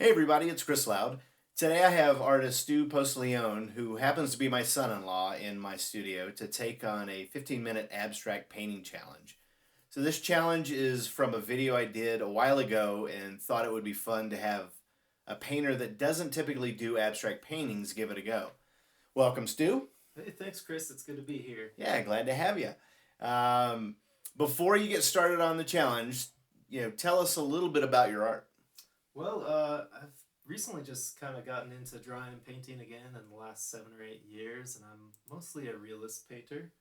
Hey everybody, it's Chris Loud. Today I have artist Stu Postiglione, who happens to be my son-in-law, in my studio to take on a 15-minute abstract painting challenge. So this challenge is from a video I did a while ago and thought it would be fun to have a painter that doesn't typically do abstract paintings give it a go. Welcome, Stu. Hey, thanks, Chris. It's good to be here. Yeah, glad to have you. Before you get started on the challenge, tell us a little bit about your art. Well, I've recently just kind of gotten into drawing and painting again in the last 7 or 8 years, and I'm mostly a realist painter.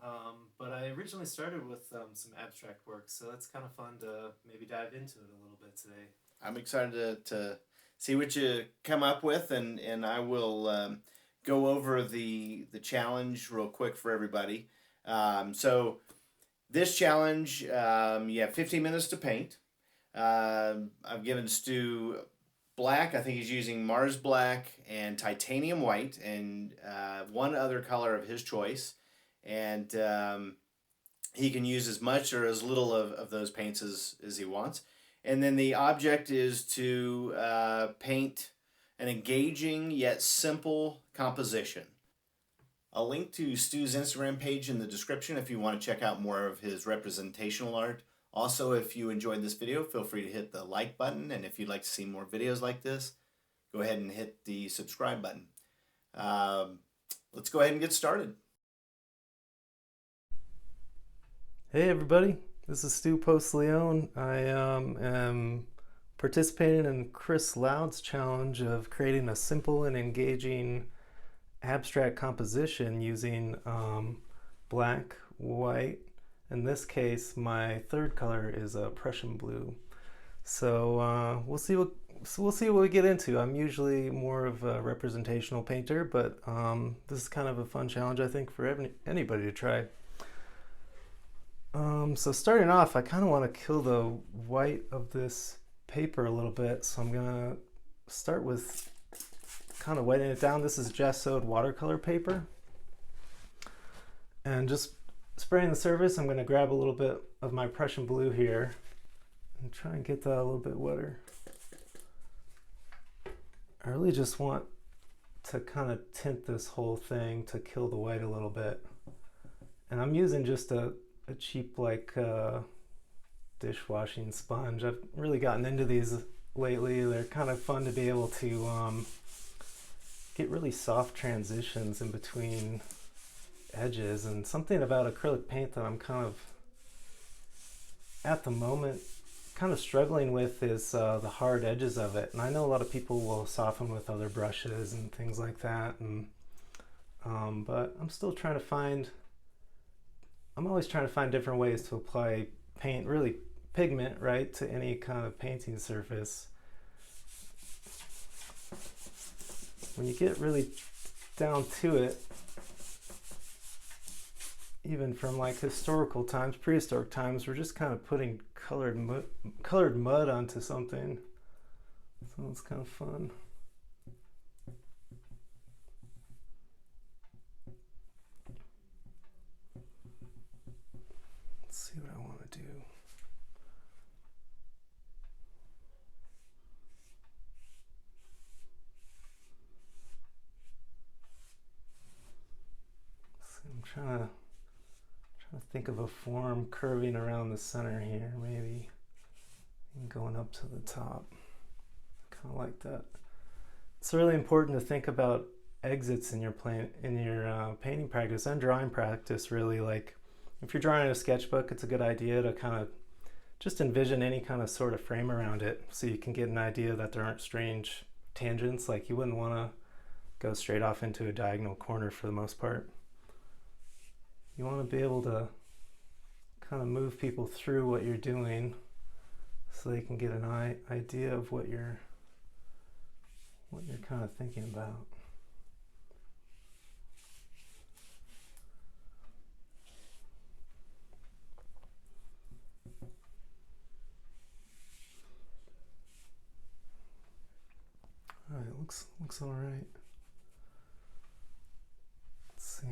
But I originally started with some abstract work, so that's kind of fun to maybe dive into it a little bit today. I'm excited to see what you come up with, and I will go over the challenge real quick for everybody. So this challenge, you have 15 minutes to paint. I've given Stu black. I think he's using Mars black and titanium white and one other color of his choice. And he can use as much or as little of those paints as he wants. And then the object is to paint an engaging yet simple composition. I'll link to Stu's Instagram page in the description if you want to check out more of his representational art. Also, if you enjoyed this video, feel free to hit the like button, and if you'd like to see more videos like this, go ahead and hit the subscribe button. Let's go ahead and get started. Hey, everybody. This is Stu Postiglione. I am participating in Chris Loud's challenge of creating a simple and engaging abstract composition using black, white. In this case, my third color is a Prussian blue. So we'll see what we get into. I'm usually more of a representational painter, but this is kind of a fun challenge, I think, for anybody to try. So starting off, I kind of want to kill the white of this paper a little bit, so I'm gonna start with kind of whitening it down. This is gessoed watercolor paper, and just spraying the surface. I'm going to grab a little bit of my Prussian blue here and try and get that a little bit wetter. I really just want to kind of tint this whole thing to kill the white a little bit, and I'm using just a cheap dishwashing sponge. I've really gotten into these lately. They're kind of fun to be able to get really soft transitions in between edges, and something about acrylic paint that I'm kind of at the moment kind of struggling with is the hard edges of it. And I know a lot of people will soften with other brushes and things like that, and but I'm always trying to find different ways to apply paint, really pigment, right, to any kind of painting surface. When you get really down to it, even from like historical times, prehistoric times, we're just kind of putting colored mud onto something. So it's kind of fun. Let's see what I want to do. So I'm trying to think of a form curving around the center here, maybe, and going up to the top. Kind of like that. It's really important to think about exits in your painting practice and drawing practice. Really, like if you're drawing in a sketchbook, it's a good idea to kind of just envision any kind of sort of frame around it, so you can get an idea that there aren't strange tangents. Like you wouldn't want to go straight off into a diagonal corner for the most part. You want to be able to kind of move people through what you're doing so they can get an idea of what you're kind of thinking about. All right, looks all right. Let's see.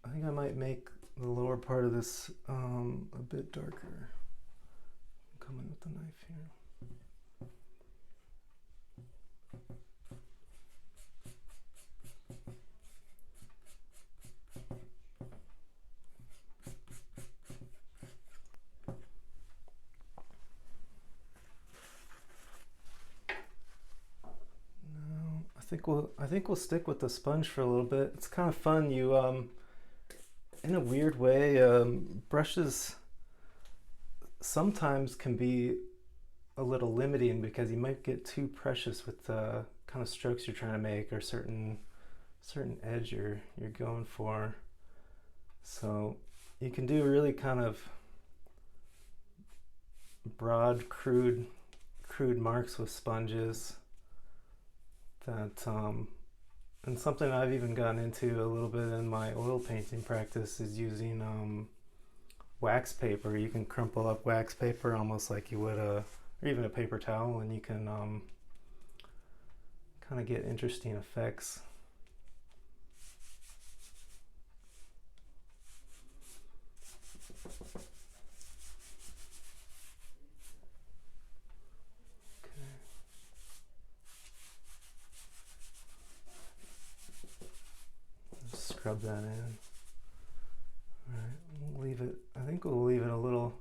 I think I might make the lower part of this a bit darker. I'm coming with the knife here. I think we'll stick with the sponge for a little bit. It's kind of fun. You in a weird way, brushes sometimes can be a little limiting because you might get too precious with the kind of strokes you're trying to make or certain edge you're going for. So you can do really kind of broad, crude marks with sponges. That and something I've even gotten into a little bit in my oil painting practice is using wax paper. You can crumple up wax paper almost like you would or even a paper towel, and you can kind of get interesting effects. Scrub that in. Alright, we'll leave it, I think we'll leave it a little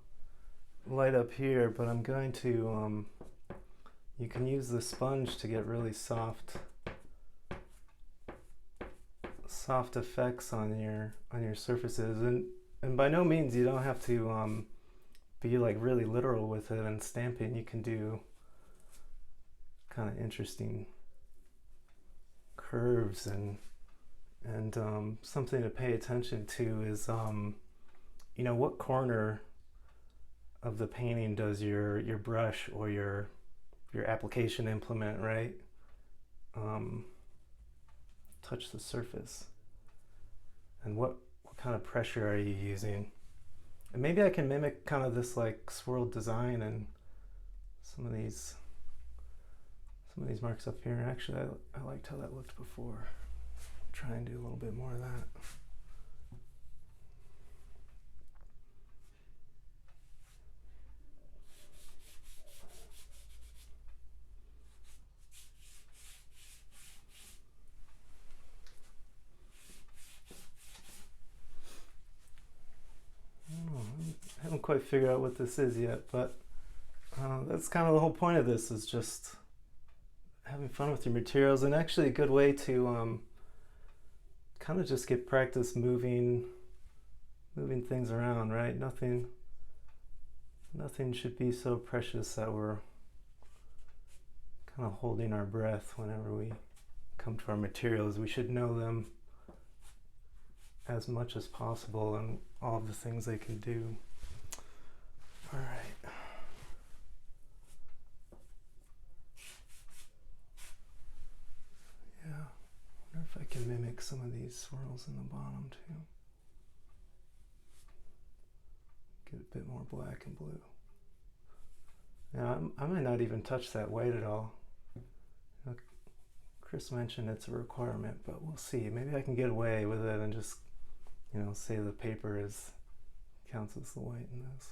light up here, but I'm going to, you can use the sponge to get really soft effects on your surfaces, and by no means you don't have to be like really literal with it and stamping. You can do kind of interesting curves and something to pay attention to is you know, what corner of the painting does your brush or your application implement, right, touch the surface, and what kind of pressure are you using. And maybe I can mimic kind of this like swirled design and some of these marks up here. Actually, I liked how that looked before. Try and do a little bit more of that. I haven't quite figured out what this is yet, but that's kind of the whole point of this, is just having fun with your materials, and actually a good way to kind of just get practice moving things around, right? Nothing should be so precious that we're kind of holding our breath whenever we come to our materials. We should know them as much as possible and all of the things they can do. All right. Yeah, I wonder if I can mimic some of these swirls in the bottom too. Get a bit more black and blue. Now, I might not even touch that white at all. Chris mentioned it's a requirement, but we'll see. Maybe I can get away with it and just, you know, say the paper counts as the white in this.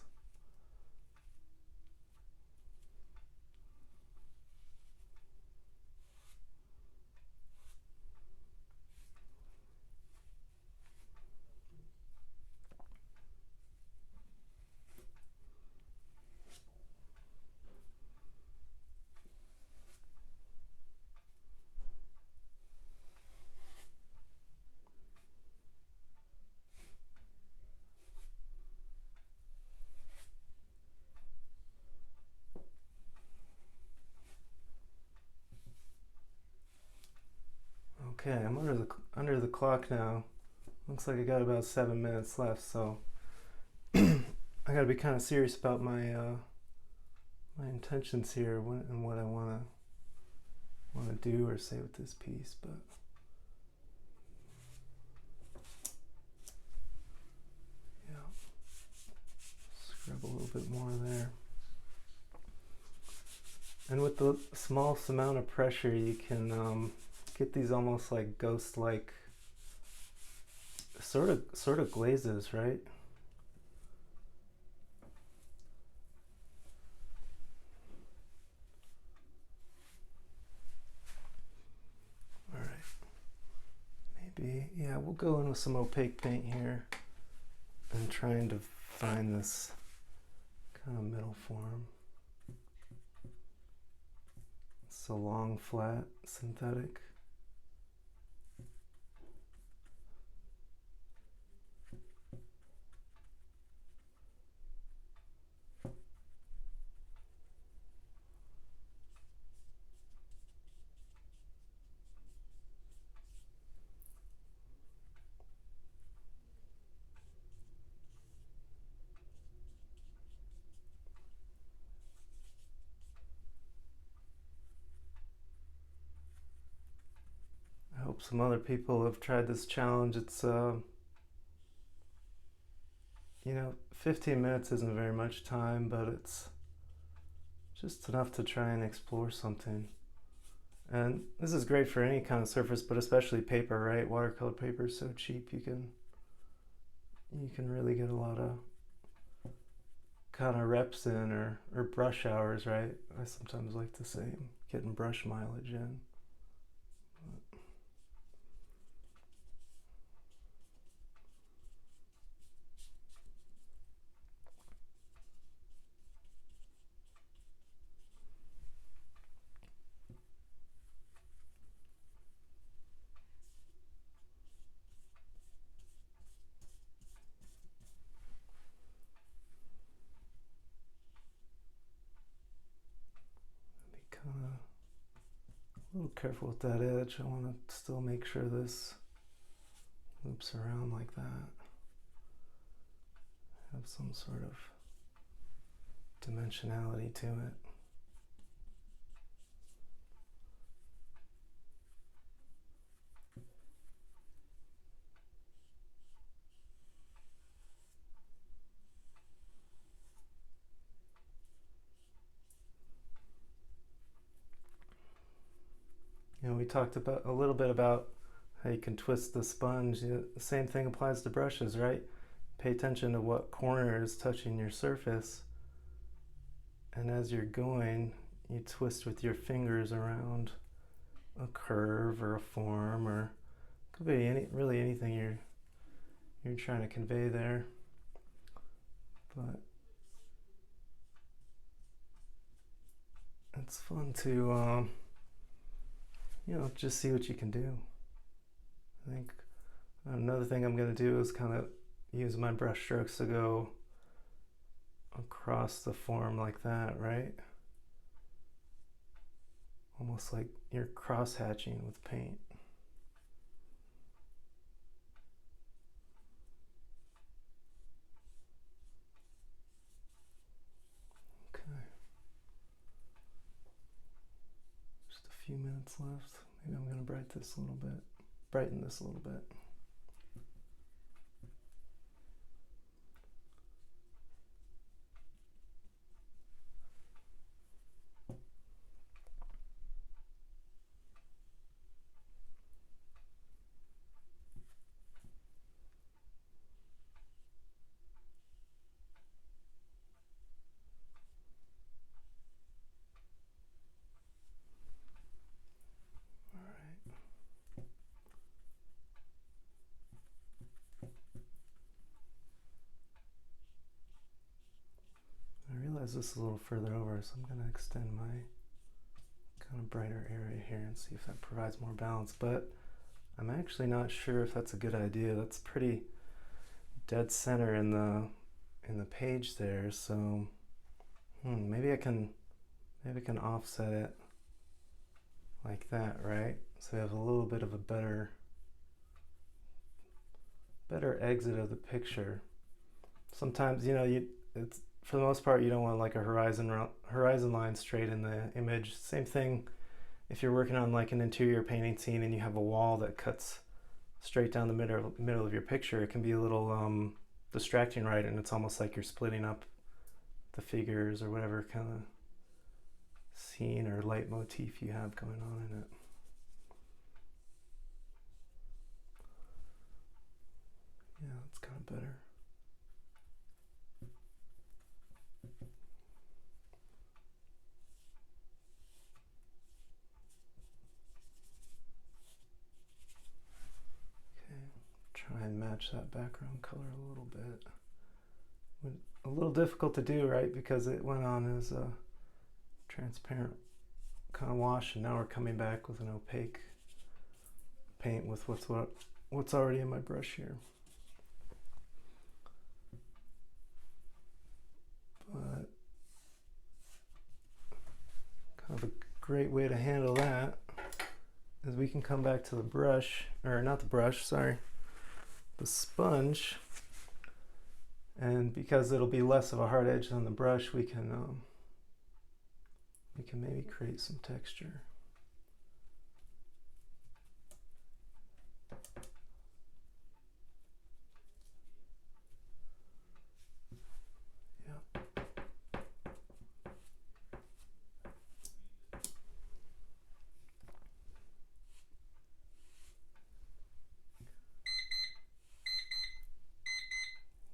Okay, I'm under the clock now. Looks like I got about 7 minutes left, so I gotta be kind of serious about my my intentions here and what I wanna do or say with this piece. But yeah, scrub a little bit more there. And with the smallest amount of pressure, you can get these almost like ghost-like sort of glazes, right? All right, maybe, yeah, we'll go in with some opaque paint here and trying to find this kind of middle form. It's a long, flat, synthetic. some other people have tried this challenge. It's 15 minutes isn't very much time, but it's just enough to try and explore something. And this is great for any kind of surface, but especially paper, right? Watercolor paper is so cheap, you can really get a lot of kind of reps in, or brush hours, right? I sometimes like to say getting brush mileage in. Kind of a little careful with that edge. I want to still make sure this loops around like that. Have some sort of dimensionality to it. We talked about a little bit about how you can twist the sponge. The same thing applies to brushes, right? Pay attention to what corner is touching your surface, and as you're going, you twist with your fingers around a curve or a form, or it could be really anything you're trying to convey there. But it's fun to just see what you can do. I think another thing I'm going to do is kind of use my brush strokes to go across the form like that, right? Almost like you're cross-hatching with paint. Okay. Just a few minutes left. Maybe I'm going to brighten this a little bit. This a little further over, so I'm going to extend my kind of brighter area here and see if that provides more balance, but I'm actually not sure if that's a good idea. That's pretty dead center in the page there, so maybe I can offset it like that, right? So we have a little bit of a better exit of the picture. Sometimes it's, for the most part, you don't want like a horizon line straight in the image. Same thing if you're working on like an interior painting scene and you have a wall that cuts straight down the middle of your picture. It can be a little distracting, right? And it's almost like you're splitting up the figures or whatever kind of scene or leitmotif you have going on in it. Yeah, that's kind of better. Try and match that background color a little bit. A little difficult to do, right? Because it went on as a transparent kind of wash, and now we're coming back with an opaque paint with what's already in my brush here. But kind of a great way to handle that is we can come back to the brush, or not the brush, sorry, the sponge, and because it'll be less of a hard edge than the brush, we can maybe create some texture.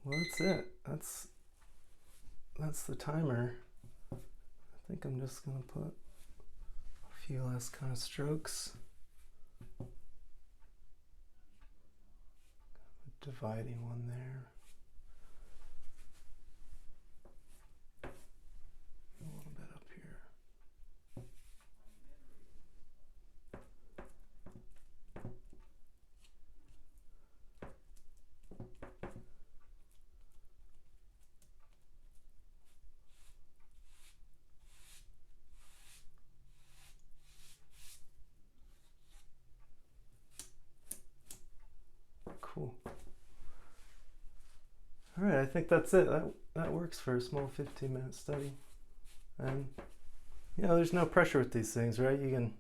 Well, that's it. That's the timer. I think I'm just gonna put a few less kind of strokes. Dividing one there. A little bit up here. Cool. All right, I think that's it. That works for a small 15-minute study. And there's no pressure with these things, right? You can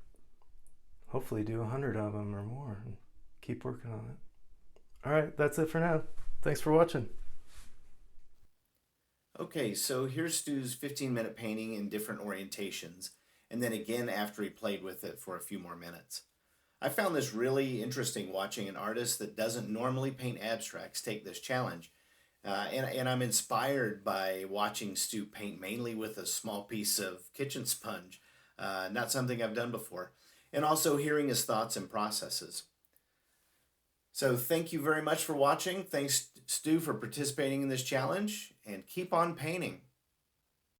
hopefully do 100 of them or more and keep working on it. All right, that's it for now. Thanks for watching. Okay, so here's Stu's 15-minute painting in different orientations, and then again after he played with it for a few more minutes. I found this really interesting watching an artist that doesn't normally paint abstracts take this challenge. And I'm inspired by watching Stu paint mainly with a small piece of kitchen sponge, not something I've done before, and also hearing his thoughts and processes. So thank you very much for watching. Thanks, Stu, for participating in this challenge, and keep on painting.